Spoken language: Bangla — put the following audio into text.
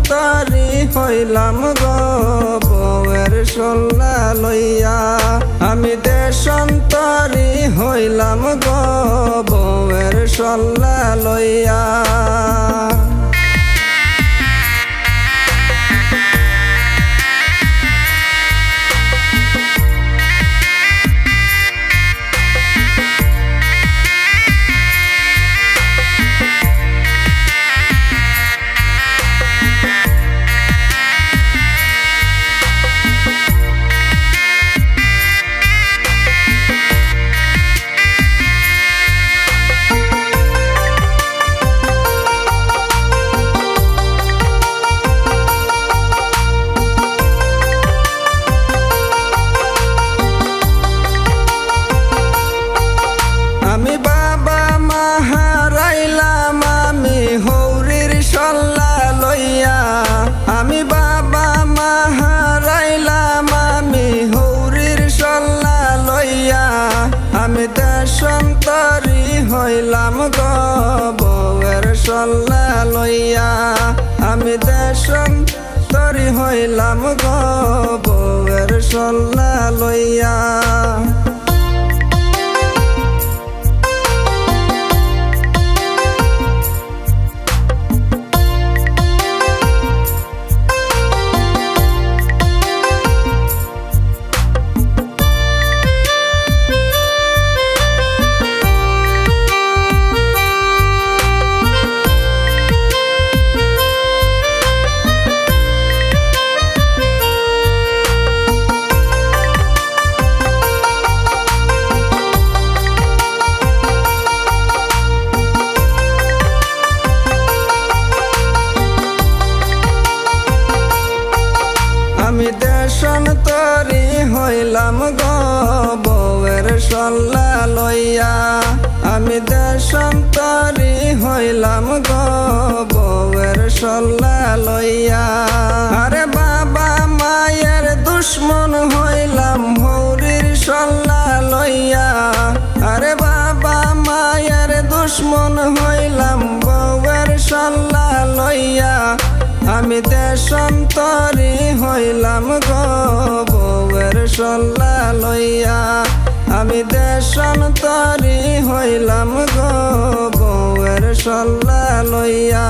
দেশান্তরী হইলাম গো বউয়ের সল্লা লইয়া। আমি দেশান্তরী হইলাম গো বউয়ের সল্লা লইয়া। আমি বাবা মা হারাইলাম আমি হৌরির সল্লা লইয়া। আমি বাবা মা হারাইলাম আমি হৌরির সল্লা লইয়া। আমি দেশান্তরী হইলাম গো বউয়ের সল্লা লইয়া। আমি দেশান্তরী হইলাম গো বউয়ের সল্লা লইয়া। আমি দেশান্তরী হইলাম গো বউয়ের সল্লা লইয়া। আমি দেশান্তরী হইলাম গো বউয়ের সল্লা লইয়া। আরে বাবা মায়ের দুশ্মন হইলাম হৌরির সল্লা লইয়া। আরে বাবা মায়ের দুশ্মন হইলাম বউয়ের সল্লা লইয়া। আমি দেশান্তরী হইলাম গো বউয়ের সল্লা লইয়া। আমি দেশান্তরী হইলাম গো বউয়ের সল্লা লইয়া।